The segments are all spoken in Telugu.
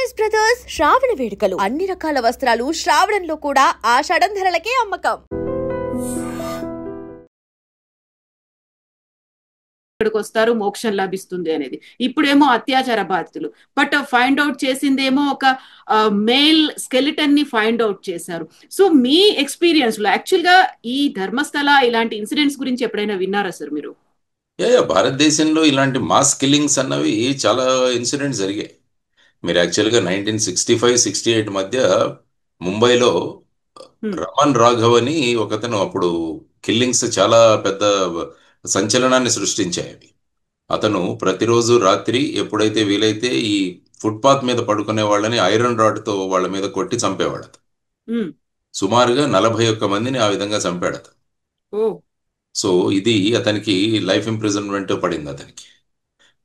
శారీస్ బ్రదర్స్ శ్రావణ వేడుకలు అన్ని రకాల వస్త్రాలు శ్రావణంలో కూడా ఆషాఢం ధరలకే అమ్మకం. ఇక్కడికి వస్తారు, మోక్షం లభిస్తుంది అనేది. ఇప్పుడేమో అత్యాచార బాధితులు, బట్ ఫైండ్ అవుట్ చేసిందేమో ఒక మేల్ స్కెలిటన్ ని ఫైండ్ అవుట్ చేశారు. సో మీ ఎక్స్పీరియన్స్ లో యాక్చువల్ గా ఈ ధర్మస్థల ఇలాంటి ఇన్సిడెంట్స్ గురించి ఎప్పుడైనా విన్నారా సార్ మీరు? భారతదేశంలో ఇలాంటి మాస్ కిల్లింగ్స్ అన్నవి చాలా ఇన్సిడెంట్స్ జరిగాయి. మీరు యాక్చువల్గా 1965-68 మధ్య ముంబైలో రమన్ రాఘవ్ అని ఒకతను అప్పుడు కిల్లింగ్స్ చాలా పెద్ద సంచలనాన్ని సృష్టించాయి. అతను ప్రతిరోజు రాత్రి ఎప్పుడైతే వీలైతే ఈ ఫుట్పాత్ మీద పడుకునే వాళ్ళని ఐరన్ రాడ్తో వాళ్ళ మీద కొట్టి చంపేవాడు. సుమారుగా 41 మందిని ఆ విధంగా చంపాడు అతను. సో ఇది అతనికి లైఫ్ ఇంప్రిజన్మెంట్ పడింది అతనికి.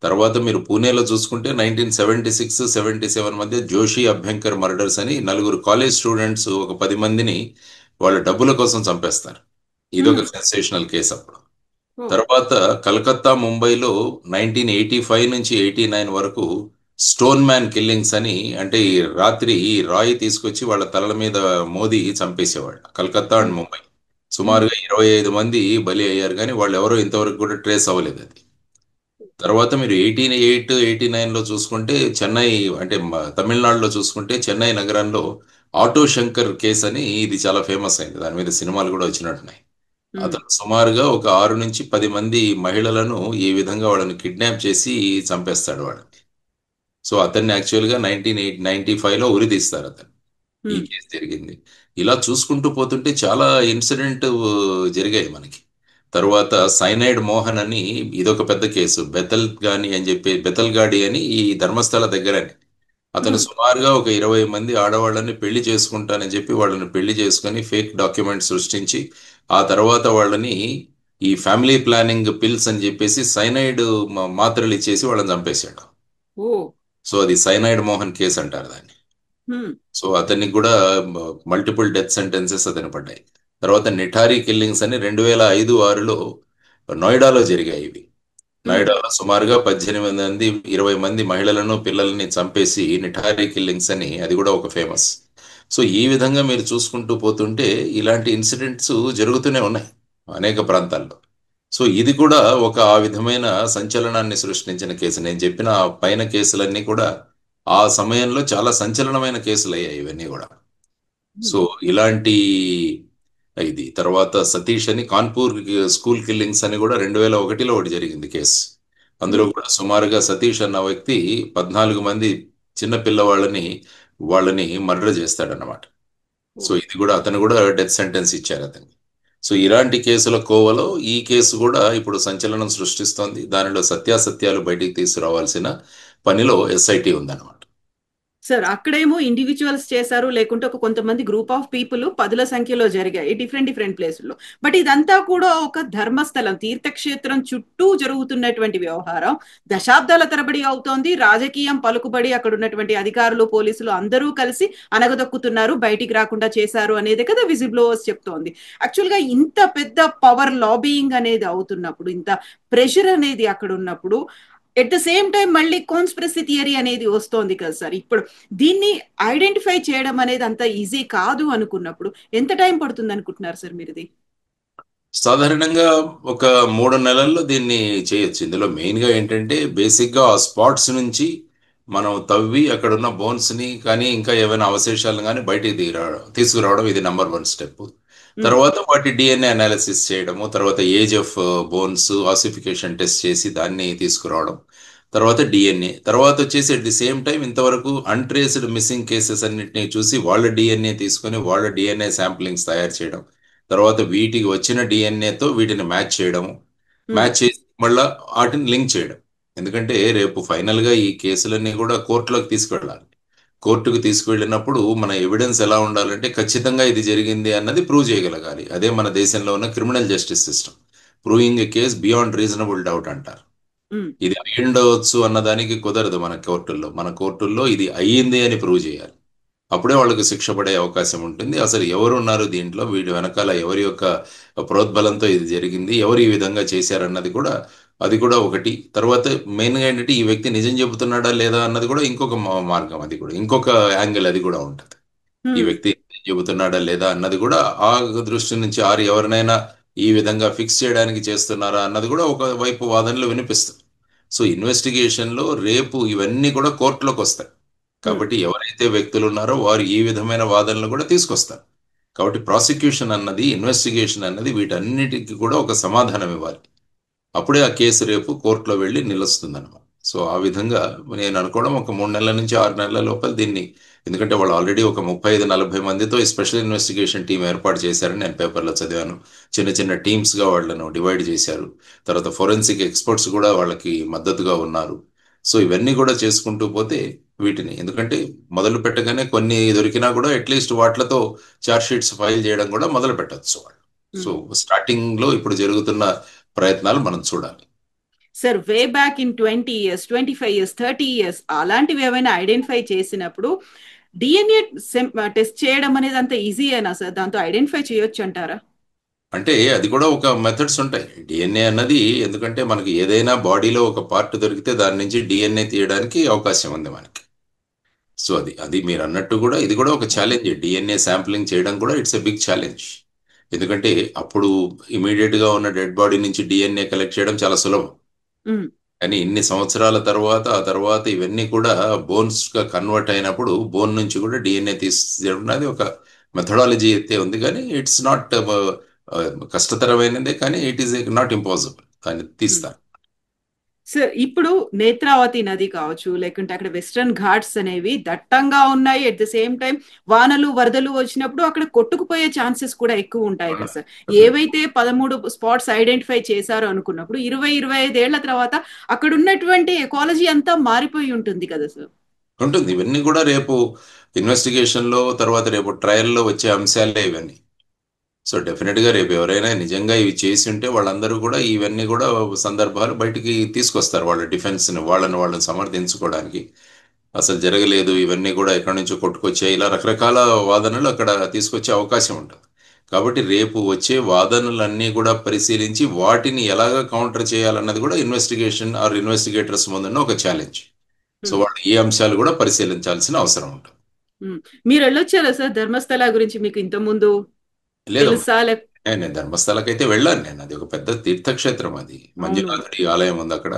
తర్వాత మీరు పూణేలో చూసుకుంటే 1976-77 మధ్య జోషి అభ్యంకర్ మర్డర్స్ అని 4 కాలేజ్ స్టూడెంట్స్ ఒక 10 మందిని వాళ్ళ డబ్బుల కోసం చంపేస్తారు. ఇదొక సెన్సేషనల్ కేసు అప్పుడు. తర్వాత కలకత్తా, ముంబైలో 1985 నుంచి 89 వరకు స్టోన్ మ్యాన్ కిల్లింగ్స్ అని, అంటే ఈ రాత్రి రాయి తీసుకొచ్చి వాళ్ళ తలల మీద మోదీ చంపేసేవాళ్ళు. కలకత్తా అండ్ ముంబై సుమారుగా 25 మంది బలి అయ్యారు, కానీ వాళ్ళు ఎవరో ఇంతవరకు కూడా ట్రేస్ అవ్వలేదు అది. తర్వాత మీరు 88-89లో చూసుకుంటే చెన్నై, అంటే తమిళనాడులో చూసుకుంటే చెన్నై నగరంలో ఆటో శంకర్ కేసు అని, ఇది చాలా ఫేమస్ అయింది. దాని మీద సినిమాలు కూడా వచ్చినట్టున్నాయి. అతను సుమారుగా ఒక 6 నుంచి 10 మంది మహిళలను ఈ విధంగా వాళ్ళని కిడ్నాప్ చేసి చంపేస్తాడు వాళ్ళని. సో అతన్ని యాక్చువల్గా 1995లో ఉరి తీస్తారు అతను. ఈ కేసు జరిగింది. ఇలా చూసుకుంటూ పోతుంటే చాలా ఇన్సిడెంట్ జరిగాయి మనకి. తర్వాత సైనైడ్ మోహన్ అని, ఇదొక పెద్ద కేసు. బెతల్గాడి అని ఈ ధర్మస్థల దగ్గరని. అతను సుమారుగా ఒక 20 మంది ఆడవాళ్ళని పెళ్లి చేసుకుంటానని చెప్పి వాళ్ళని పెళ్లి చేసుకుని ఫేక్ డాక్యుమెంట్స్ సృష్టించి ఆ తర్వాత వాళ్ళని ఈ ఫ్యామిలీ ప్లానింగ్ పిల్స్ అని చెప్పేసి సైనైడ్ మాత్రలు ఇచ్చేసి వాళ్ళని చంపేశాడు. సో అది సైనైడ్ మోహన్ కేసు అంటారు దాన్ని. సో అతనికి కూడా మల్టిపుల్ డెత్ సెంటెన్సెస్ అతను పడ్డాయి. తర్వాత నిఠారీ కిల్లింగ్స్ అని 2005-6లో నోయిడాలో జరిగాయి. ఇవి నోయిడాలో సుమారుగా 18 మంది 20 మంది మహిళలను పిల్లల్ని చంపేసి నిఠారీ కిల్లింగ్స్ అని, అది కూడా ఒక ఫేమస్. సో ఈ విధంగా మీరు చూసుకుంటూ పోతుంటే ఇలాంటి ఇన్సిడెంట్స్ జరుగుతూనే ఉన్నాయి అనేక ప్రాంతాల్లో. సో ఇది కూడా ఒక ఆ విధమైన సంచలనాన్ని సృష్టించిన కేసు. నేను చెప్పిన పైన కేసులన్నీ కూడా ఆ సమయంలో చాలా సంచలనమైన కేసులు అయ్యాయి ఇవన్నీ కూడా. సో ఇలాంటి ఇది తర్వాత సతీష్ అని కాన్పూర్ స్కూల్ కిల్లింగ్స్ అని కూడా 2001లో ఒకటి జరిగింది కేసు. అందులో కూడా సుమారుగా సతీష్ అన్న వ్యక్తి 14 మంది చిన్న వాళ్ళని మర్డర్ చేస్తాడన్నమాట. సో ఇది కూడా అతను కూడా డెత్ సెంటెన్స్ ఇచ్చారు అతనికి. సో ఇలాంటి కేసుల కోవలో ఈ కేసు కూడా ఇప్పుడు సంచలనం సృష్టిస్తోంది. దానిలో సత్యాసత్యాలు బయటికి తీసుకురావాల్సిన పనిలో ఎస్ఐటి ఉందన్నమాట. సార్ అక్కడేమో ఇండివిజువల్స్ చేశారు, లేకుంటే ఒక కొంతమంది గ్రూప్ ఆఫ్ పీపుల్ 10ల సంఖ్యలో జరిగాయి డిఫరెంట్ ప్లేసుల్లో. బట్ ఇదంతా కూడా ఒక ధర్మస్థలం, తీర్థక్షేత్రం చుట్టూ జరుగుతున్నటువంటి వ్యవహారం దశాబ్దాల తరబడి అవుతోంది. రాజకీయం పలుకుబడి అక్కడ ఉన్నటువంటి అధికారులు, పోలీసులు అందరూ కలిసి అనగదొక్కుతున్నారు, బయటికి రాకుండా చేశారు అనేది కదా విజిబ్లోవర్స్ చెప్తోంది. యాక్చువల్గా ఇంత పెద్ద పవర్ లాబీయింగ్ అనేది అవుతున్నప్పుడు, ఇంత ప్రెషర్ అనేది అక్కడ ఉన్నప్పుడు, ఎట్ ద సేమ్ టైం మళ్ళీ కాన్స్పిరసీ థియరీ అనేది వస్తోంది కదా సార్. ఇప్పుడు దీన్ని ఐడెంటిఫై చేయడం అనేది అంత ఈజీ కాదు అనుకున్నప్పుడు ఎంత టైం పడుతుంది అనుకుంటున్నారు సార్ మీరు? ఇది సాధారణంగా ఒక 3 నెలల్లో దీన్ని చేయొచ్చు. ఇందులో మెయిన్గా ఏంటంటే బేసిక్గా ఆ స్పాట్స్ నుంచి మనం తవ్వి అక్కడ ఉన్న బోన్స్ని కానీ ఇంకా ఏమైనా అవశేషాలను కానీ బయటికి తీసుకురావడం, ఇది నెంబర్ 1 స్టెప్. తర్వాత వాటి డిఎన్ఏ అనాలిసిస్ చేయడము, తర్వాత age of bones ossification test చేసి దాన్ని తీసుకురావడం, తర్వాత డిఎన్ఏ, తర్వాత వచ్చేసి అట్ ది సేమ్ టైం ఇంతవరకు అన్ట్రేస్డ్ మిస్సింగ్ కేసెస్ అన్నింటినీ చూసి వాళ్ళ డిఎన్ఏ తీసుకొని వాళ్ళ డిఎన్ఏ శాంప్లింగ్స్ తయారు చేయడం, తర్వాత వీటికి వచ్చిన డిఎన్ఏతో వీటిని మ్యాచ్ చేయడము, మ్యాచ్ చేసి మళ్ళీ వాటిని లింక్ చేయడం. ఎందుకంటే రేపు ఫైనల్గా ఈ కేసులన్నీ కూడా కోర్టులోకి తీసుకువెళ్ళాలి. కోర్టుకు తీసుకువెళ్ళినప్పుడు మన ఎవిడెన్స్ ఎలా ఉండాలంటే ఖచ్చితంగా ఇది జరిగింది అన్నది ప్రూవ్ చేయగలగాలి. అదే మన దేశంలో ఉన్న క్రిమినల్ జస్టిస్ సిస్టమ్. ప్రూవింగ్ ఏ కేస్ బియాండ్ రీజనబుల్ డౌట్ అంటారు. ఇది అయి ఉండవచ్చు అన్నదానికి కుదరదు మన కోర్టుల్లో. మన కోర్టుల్లో ఇది అయ్యింది అని ప్రూవ్ చేయాలి. అప్పుడే వాళ్ళకి శిక్ష పడే అవకాశం ఉంటుంది. అసలు ఎవరు ఉన్నారు దీంట్లో, వీడి వెనకాల ఎవరి యొక్క ప్రోద్బలంతో ఇది జరిగింది, ఎవరు ఈ విధంగా చేశారన్నది కూడా అది కూడా ఒకటి. తర్వాత మెయిన్గా ఏంటంటే ఈ వ్యక్తి నిజం చెబుతున్నాడా లేదా అన్నది కూడా ఇంకొక మార్గం, అది కూడా ఇంకొక యాంగిల్ అది కూడా ఉంటుంది. ఈ హ్మ్. వ్యక్తి నిజం చెబుతున్నాడా లేదా అన్నది కూడా ఆ దృష్టి నుంచి ఎవరినైనా ఈ విధంగా ఫిక్స్ చేయడానికి చేస్తున్నారా అన్నది కూడా ఒక వైపు వాదనలు వినిపిస్తుంది. సో ఇన్వెస్టిగేషన్లో రేపు ఇవన్నీ కూడా కోర్టులోకి వస్తాయి. హ్మ్. కాబట్టి ఎవరైతే వ్యక్తులు ఉన్నారో వారు ఈ విధమైన వాదనలు కూడా తీసుకొస్తారు. కాబట్టి ప్రాసిక్యూషన్ అన్నది, ఇన్వెస్టిగేషన్ అన్నది వీటన్నిటికీ కూడా ఒక సమాధానం ఇవ్వాలి. అప్పుడే ఆ కేసు రేపు కోర్టులో వెళ్ళి నిలుస్తుంది అనమాట. సో ఆ విధంగా నేను అనుకోవడం ఒక 3 నెలల నుంచి 6 నెలల లోపల దీన్ని, ఎందుకంటే వాళ్ళు ఆల్రెడీ ఒక 35-40 మందితో ఈ స్పెషల్ ఇన్వెస్టిగేషన్ టీం ఏర్పాటు చేశారని నేను పేపర్లో చదివాను. చిన్న చిన్న టీమ్స్గా వాళ్ళను డివైడ్ చేశారు. తర్వాత ఫోరెన్సిక్ ఎక్స్పర్ట్స్ కూడా వాళ్ళకి మద్దతుగా ఉన్నారు. సో ఇవన్నీ కూడా చేసుకుంటూ పోతే వీటిని, ఎందుకంటే మొదలు పెట్టగానే కొన్ని దొరికినా కూడా అట్లీస్ట్ వాటిలతో చార్జ్ షీట్స్ ఫైల్ చేయడం కూడా మొదలు పెట్టచ్చు వాళ్ళు. సో హ్మ్. స్టార్టింగ్లో ఇప్పుడు జరుగుతున్న ప్రయత్నాలు మనం చూడాలి. Sir, way back in 20 years, 25 years, 30 years అలాంటివి ఏమైనా ఐడెంటిఫై చేసినప్పుడు డిఎన్ఏ టెస్ట్ చేయడం అనేది అంత ఈజీ అయినా సార్, దాంతో ఐడెంటిఫై చేయొచ్చు అంటారా? అంటే అది కూడా ఒక మెథడ్స్ ఉంటాయి. డిఎన్ఏ అన్నది, ఎందుకంటే మనకి ఏదైనా బాడీలో ఒక పార్ట్ దొరికితే దాని నుంచి డిఎన్ఏ తీయడానికి అవకాశం ఉంది మనకి. సో అది అది మీరు అన్నట్టు కూడా ఇది కూడా ఒక ఛాలెంజ్. డిఎన్ఏ శాంప్లింగ్ చేయడం కూడా ఇట్స్ ఎ బిగ్ ఛాలెంజ్. ఎందుకంటే అప్పుడు ఇమీడియట్ గా ఉన్న డెడ్ బాడీ నుంచి డిఎన్ఏ కలెక్ట్ చేయడం చాలా సులభం. హ్మ్. కానీ ఇన్ని సంవత్సరాల తర్వాత, ఆ తర్వాత ఇవన్నీ కూడా బోన్స్ గా కన్వర్ట్ అయినప్పుడు బోన్ నుంచి కూడా డిఎన్ఏ తీసేయడం అనేది ఒక మెథడాలజీ అయితే ఉంది. కానీ ఇట్స్ నాట్ కష్టతరమైనదే, కానీ ఇట్ ఈస్ నాట్ ఇంపాసిబుల్ దాన్ని హ్మ్. తీస్తారు. సార్, ఇప్పుడు నేత్రావతి నది కావచ్చు, లేకుంటే అక్కడ వెస్టర్న్ ఘాట్స్ అనేవి దట్టంగా ఉన్నాయి. ఎట్ ద సేమ్ టైం వానలు వరదలు వచ్చినప్పుడు అక్కడ కొట్టుకుపోయే ఛాన్సెస్ కూడా ఎక్కువ ఉంటాయి కదా సార్. ఏవైతే 13 స్పాట్స్ ఐడెంటిఫై చేశారో అనుకున్నప్పుడు 20-25 ఏళ్ల తర్వాత అక్కడ ఉన్నటువంటి ఎకాలజీ అంతా మారిపోయి ఉంటుంది కదా సార్. ఉంటుంది. ఇవన్నీ కూడా రేపు ఇన్వెస్టిగేషన్లో, తర్వాత రేపు ట్రయల్లో వచ్చే అంశాలే ఇవన్నీ. సో డెఫినెట్గా రేపు ఎవరైనా నిజంగా ఇవి చేసి ఉంటే వాళ్ళందరూ కూడా ఇవన్నీ కూడా సందర్భాలు బయటికి తీసుకొస్తారు. వాళ్ళ డిఫెన్స్ని, వాళ్ళని సమర్థించుకోవడానికి. అసలు జరగలేదు, ఇవన్నీ కూడా ఎక్కడి నుంచో కొట్టుకొచ్చాయి, ఇలా రకరకాల వాదనలు అక్కడ తీసుకొచ్చే అవకాశం ఉంటుంది. కాబట్టి రేపు వచ్చే వాదనలన్నీ కూడా పరిశీలించి వాటిని ఎలాగ కౌంటర్ చేయాలన్నది కూడా ఇన్వెస్టిగేషన్ ఆర్ ఇన్వెస్టిగేటర్స్ ముందున్న ఒక ఛాలెంజ్. సో హ్మ్. వాళ్ళు ఈ అంశాలు కూడా పరిశీలించాల్సిన అవసరం ఉంటుంది. హ్మ్. మీరు వెళ్ళొచ్చారా సార్ ధర్మస్థల గురించి మీకు ఇంత ముందు లేదమ్మా, తెలుసా? నేను ధర్మస్థలకైతే వెళ్ళాను. నేను, అది ఒక పెద్ద తీర్థక్షేత్రం. అది అవును. మంజునాథుడి ఆలయం ఉంది అక్కడ.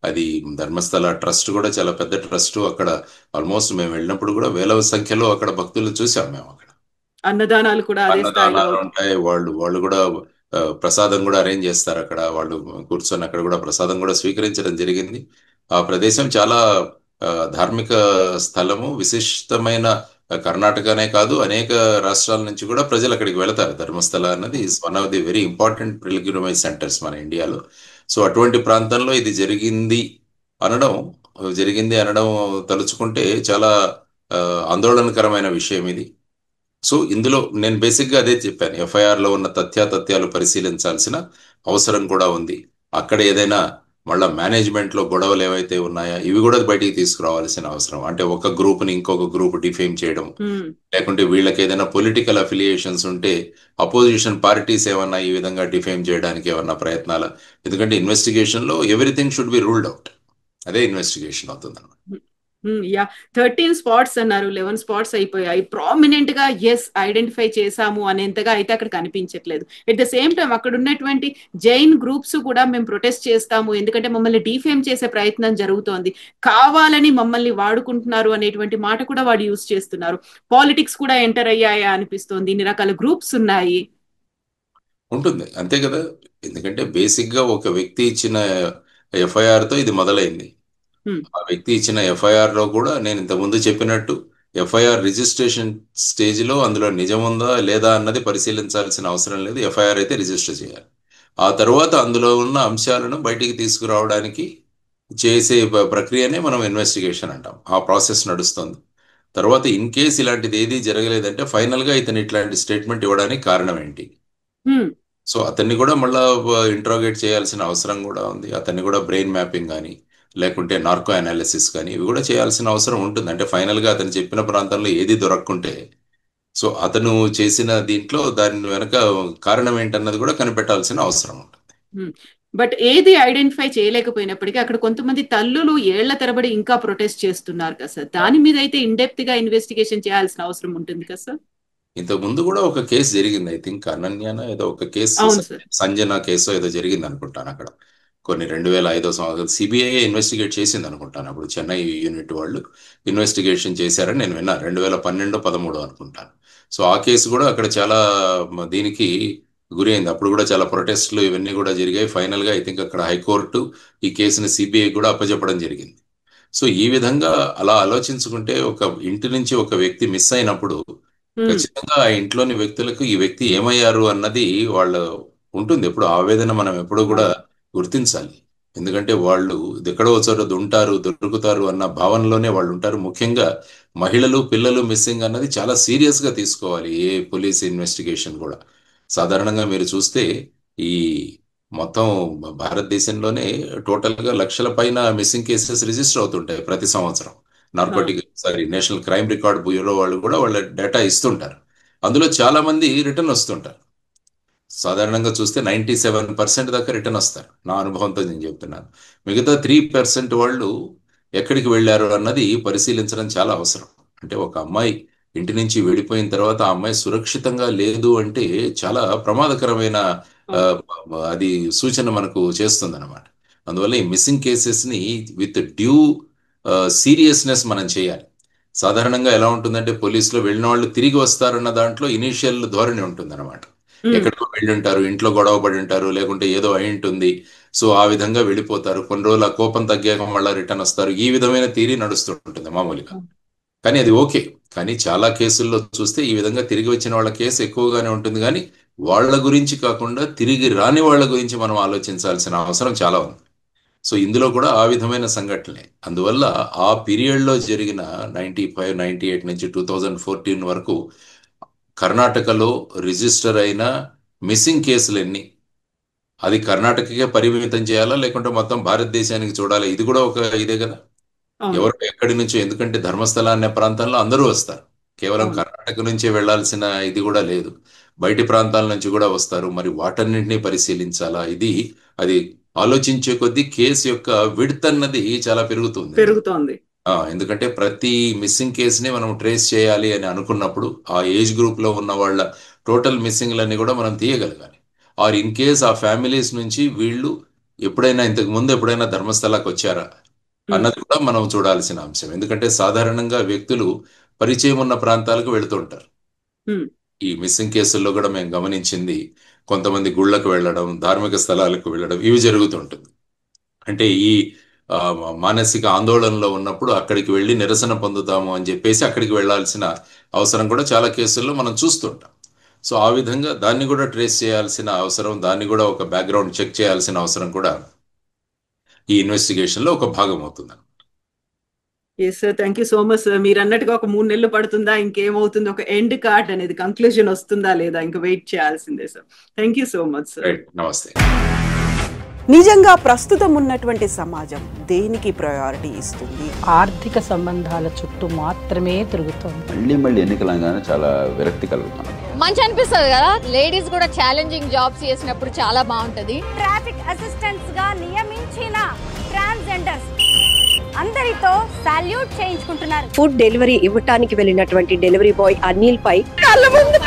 అది ధర్మస్థల ట్రస్ట్ కూడా చాలా పెద్ద ట్రస్ట్. అక్కడ ఆల్మోస్ట్ మేము వెళ్ళినప్పుడు కూడా వేల సంఖ్యలో అక్కడ భక్తులు చూసాం మేము అక్కడ. అన్నదానాలు కూడా అదే స్థాయిలో అన్నదానాలు అవుతాయి. ఉంటాయి. వాళ్ళు కూడా ప్రసాదం కూడా అరేంజ్ చేస్తారు అక్కడ. వాళ్ళు కూర్చొని అక్కడ కూడా ప్రసాదం కూడా స్వీకరించడం జరిగింది. ఆ ప్రదేశం చాలా ధార్మిక స్థలము, విశిష్టమైన. కర్ణాటకనే కాదు, అనేక రాష్ట్రాల నుంచి కూడా ప్రజలు అక్కడికి వెళతారు. ధర్మస్థల అన్నది is one of the very important pilgrimage centres మన ఇండియాలో. సో అటువంటి ప్రాంతంలో ఇది అనడం జరిగింది అనడం తలుచుకుంటే చాలా ఆ, ఆందోళనకరమైన విషయం ఇది. సో ఇందులో నేను బేసిక్గా అదే చెప్పాను. ఎఫ్ఐఆర్లో ఉన్న తథ్యాలు పరిశీలించాల్సిన అవసరం కూడా ఉంది. అక్కడ ఏదైనా మళ్ళా మేనేజ్మెంట్లో గొడవలు ఏవైతే ఉన్నాయా ఇవి కూడా బయటికి తీసుకురావాల్సిన అవసరం. అంటే ఒక గ్రూప్ని ఇంకొక గ్రూప్ డిఫేమ్ చేయడం, హ్మ్. లేకుంటే వీళ్ళకి ఏదైనా పొలిటికల్ అఫిలియేషన్స్ ఉంటే అపోజిషన్ పార్టీస్ ఏమన్నా ఈ విధంగా డిఫేమ్ చేయడానికి ఏమన్నా ప్రయత్నాలు. ఎందుకంటే ఇన్వెస్టిగేషన్లో everything should be ruled out. అదే ఇన్వెస్టిగేషన్ అవుతుంది. యా, 13 స్పాట్స్ అన్నారు, 11 స్పాట్స్ అయిపోయాయి. ప్రామినెంట్ గా ఎస్ ఐడెంటిఫై చేశాము అనేంతగా అయితే అక్కడ కనిపించట్లేదు. ఎట్ ద సేమ్ టైం అక్కడ ఉన్నటువంటి జైన్ గ్రూప్స్ కూడా మేము ప్రొటెస్ట్ చేస్తాము, ఎందుకంటే మమ్మల్ని డిఫేమ్ చేసే ప్రయత్నం జరుగుతోంది, కావాలని మమ్మల్ని వాడుకుంటున్నారు అనేటువంటి మాట కూడా వాడు యూజ్ చేస్తున్నారు. పాలిటిక్స్ కూడా ఎంటర్ అయ్యాయా అనిపిస్తోంది. ఇన్ని రకాల గ్రూప్స్ ఉన్నాయి. ఉంటుంది, అంతే కదా. ఎందుకంటే బేసిక్గా ఒక వ్యక్తి ఇచ్చిన ఎఫ్ఐఆర్తో ఇది మొదలైంది. హ్మ్. ఆ వ్యక్తి ఇచ్చిన ఎఫ్ఐఆర్లో కూడా నేను ఇంతకుముందు చెప్పినట్టు ఎఫ్ఐఆర్ రిజిస్ట్రేషన్ స్టేజ్లో అందులో నిజం ఉందా లేదా అన్నది పరిశీలించాల్సిన అవసరం లేదు. ఎఫ్ఐఆర్ అయితే రిజిస్టర్ చేయాలి. ఆ తర్వాత అందులో ఉన్న అంశాలను బయటికి తీసుకురావడానికి చేసే ప్రక్రియనే మనం ఇన్వెస్టిగేషన్ అంటాం. ఆ ప్రాసెస్ నడుస్తుంది. తర్వాత ఇన్ కేస్ ఇలాంటిది ఏది జరగలేదంటే ఫైనల్గా ఇతను ఇట్లాంటి స్టేట్మెంట్ ఇవ్వడానికి కారణం ఏంటి. హ్మ్. సో అతన్ని కూడా మళ్ళా ఇంట్రాగేట్ చేయాల్సిన అవసరం కూడా ఉంది. అతన్ని కూడా బ్రెయిన్ మ్యాపింగ్ కానీ, లేకుంటే నార్కో అనాలిసిస్ కానీ ఇవి కూడా చేయాల్సిన అవసరం ఉంటుంది. అంటే ఫైనల్గా అతను చెప్పిన ప్రాంతంలో ఏది దొరకకుంటే, సో అతను చేసిన దీంట్లో దాని వెనక కారణం ఏంటన్నది కూడా కనిపెట్టాల్సిన అవసరం ఉంటుంది. బట్ ఏది ఐడెంటిఫై చేయలేకపోయినప్పటికీ అక్కడ కొంతమంది తల్లులు ఏళ్ల తరబడి ఇంకా ప్రొటెస్ట్ చేస్తున్నారు కదా సార్. దాని మీద అయితే ఇన్డెప్త్ గా ఇన్వెస్టిగేషన్ చేయాల్సిన అవసరం ఉంటుంది కదా సార్. ఇంతకు ముందు కూడా ఒక కేసు జరిగింది, ఐ థింక్ అనన్యాన ఏదో ఒక కేసు, అవును సార్. సంజన కేసు ఏదో జరిగింది అనుకుంటాను అక్కడ. కొన్ని 2005 సంవత్సరం సిబిఐ ఇన్వెస్టిగేట్ చేసింది అనుకుంటాను. అప్పుడు చెన్నై యూనిట్ వాళ్ళు ఇన్వెస్టిగేషన్ చేశారని నేను విన్నా, 2012-13 అనుకుంటాను. సో ఆ కేసు కూడా అక్కడ చాలా దీనికి గురి అయింది. అప్పుడు కూడా చాలా ప్రొటెస్ట్లు ఇవన్నీ కూడా జరిగాయి. ఫైనల్ గా ఐ థింక్ అక్కడ హైకోర్టు ఈ కేసుని సిబిఐ కూడా అప్పచెప్పడం జరిగింది. సో ఈ విధంగా అలా ఆలోచించుకుంటే ఒక ఇంటి నుంచి ఒక వ్యక్తి మిస్ అయినప్పుడు ఖచ్చితంగా ఆ ఇంట్లోని వ్యక్తులకు ఈ వ్యక్తి ఏమయ్యారు అన్నది వాళ్ళ ఉంటుంది. ఎప్పుడు ఆవేదన మనం ఎప్పుడు కూడా గుర్తించాలి. ఎందుకంటే వాళ్ళు ఎక్కడో చోట ఉంటారు, దొరుకుతారు అన్న భావనలోనే వాళ్ళు ఉంటారు. ముఖ్యంగా మహిళలు, పిల్లలు మిస్సింగ్ అన్నది చాలా సీరియస్ గా తీసుకోవాలి ఏ పోలీస్ ఇన్వెస్టిగేషన్ కూడా. సాధారణంగా మీరు చూస్తే ఈ మొత్తం భారతదేశంలోనే టోటల్ గా లక్షల పైన మిస్సింగ్ కేసెస్ రిజిస్టర్ అవుతుంటాయి ప్రతి సంవత్సరం. నేషనల్ క్రైమ్ రికార్డ్ బ్యూరో వాళ్ళు కూడా వాళ్ళ డేటా ఇస్తుంటారు. అందులో చాలా మంది రిటర్న్ వస్తుంటారు. సాధారణంగా చూస్తే 97% దాకా రిటర్న్ వస్తారు. నా అనుభవంతో నేను చెప్తున్నాను. మిగతా 3% వాళ్ళు ఎక్కడికి వెళ్ళారు అన్నది పరిశీలించడం చాలా అవసరం. అంటే ఒక అమ్మాయి ఇంటి నుంచి వెళ్ళిపోయిన తర్వాత ఆ అమ్మాయి సురక్షితంగా లేదు అంటే చాలా ప్రమాదకరమైన అది సూచన మనకు చేస్తుంది అనమాట. అందువల్ల ఈ మిస్సింగ్ కేసెస్ ని విత్ డ్యూ సీరియస్నెస్ మనం చేయాలి. సాధారణంగా ఎలా ఉంటుందంటే పోలీసులో వెళ్ళిన వాళ్ళు తిరిగి వస్తారన్న దాంట్లో ఇనీషియల్ ధోరణి ఉంటుంది అనమాట. ఎక్కడికో వెళ్ళి ఉంటారు, ఇంట్లో గొడవ పడి ఉంటారు, లేకుంటే ఏదో అయి ఉంటుంది. సో ఆ విధంగా వెళ్ళిపోతారు. కొన్ని రోజులు ఆ కోపం తగ్గాక మళ్ళీ రిటర్న్ వస్తారు. ఈ విధమైన థియరీ నడుస్తుంటుంది మామూలుగా. కానీ అది ఓకే. కానీ చాలా కేసుల్లో చూస్తే ఈ విధంగా తిరిగి వచ్చిన వాళ్ళ కేసు ఎక్కువగానే ఉంటుంది. కానీ వాళ్ళ గురించి కాకుండా తిరిగి రాని వాళ్ళ గురించి మనం ఆలోచించాల్సిన అవసరం చాలా ఉంది. సో ఇందులో కూడా ఆ విధమైన సంఘటనలే. అందువల్ల ఆ పీరియడ్లో జరిగిన 95, 98 నుంచి 2014 వరకు కర్ణాటకలో రిజిస్టర్ అయిన మిస్సింగ్ కేసులు ఎన్ని, అది కర్ణాటకకే పరిమితం చేయాలా లేకుంటే మొత్తం భారతదేశానికి చూడాలా? ఇది కూడా ఒక ఇదే కదా. ఎవరు ఎక్కడి నుంచో, ఎందుకంటే ధర్మస్థల అనే ప్రాంతంలో అందరూ వస్తారు. కేవలం కర్ణాటక నుంచే వెళ్లాల్సిన ఇది కూడా లేదు, బయటి ప్రాంతాల నుంచి కూడా వస్తారు. మరి వాటన్నింటినీ పరిశీలించాలా? అది ఆలోచించే కొద్దీ కేసు యొక్క విడ్త్ అన్నది చాలా పెరుగుతుంది. ఎందుకంటే ప్రతి మిస్సింగ్ కేసుని మనం ట్రేస్ చేయాలి అని అనుకున్నప్పుడు ఆ ఏజ్ గ్రూప్ లో ఉన్న వాళ్ళ టోటల్ మిస్సింగ్లన్నీ కూడా మనం తీయగలగాలి. ఆర్ ఇన్ కేస్ ఆ ఫ్యామిలీస్ నుంచి వీళ్ళు ఇంతకు ముందు ఎప్పుడైనా ధర్మస్థలాకి వచ్చారా అన్నది కూడా మనం చూడాల్సిన అంశం. ఎందుకంటే సాధారణంగా వ్యక్తులు పరిచయం ఉన్న ప్రాంతాలకు వెళుతుంటారు. ఈ మిస్సింగ్ కేసుల్లో కూడా మేము గమనించింది కొంతమంది గుళ్ళకు వెళ్ళడం, ధార్మిక స్థలాలకు వెళ్ళడం, ఇవి జరుగుతుంటుంది. అంటే ఈ మానసిక ఆందోళనలో ఉన్నప్పుడు అక్కడికి వెళ్ళి నిరసన పొందుతాము అని చెప్పేసి అక్కడికి వెళ్లాల్సిన అవసరం కూడా చాలా కేసుల్లో మనం చూస్తుంటాం. సో ఆ విధంగా దాన్ని కూడా ట్రేస్ చేయాల్సిన అవసరం, దాన్ని కూడా ఒక బ్యాక్గ్రౌండ్ చెక్ చేయాల్సిన అవసరం కూడా ఈ ఇన్వెస్టిగేషన్ లో ఒక భాగం అవుతుంది. Yes sir, thank you so much sir. మీరు అన్నట్టుగా ఒక 3 నెలలు పడుతుందా, ఇంకేమవుతుంది, ఒక ఎండ్ కార్డ్ అనేది కంక్లూజన్ వస్తుందా లేదా, ఇంకా వెయిట్ చేయాల్సిందే sir. Thank you so much sir. నమస్తే. నిజంగా ప్రస్తుతం ఉన్నటువంటి సమాజం దేనికి ప్రయారిటీ ఇస్తుంది? ఆర్థిక సంబంధాల చుట్టూ మాత్రమే తిరుగుతుంది. మళ్ళీ ఎన్నికలంగానే చాలా విరక్తి కలుగుతాను. మంచి అనిపిస్తుంది కదా, లేడీస్ కూడా ఛాలెంజింగ్ జాబ్స్ చేసినప్పుడు చాలా బాగుంటది. ట్రాఫిక్ అసిస్టెంట్స్ గా నియమించిన ట్రాన్స్జెండర్స్ అందరితో సాల్యూట్ చేయించుకుంటున్నారు. ఫుడ్ డెలివరీ ఇవ్వటానికి వెళ్ళినటువంటి డెలివరీ బాయ్ అనిల్ పై కళ్ళ ముందు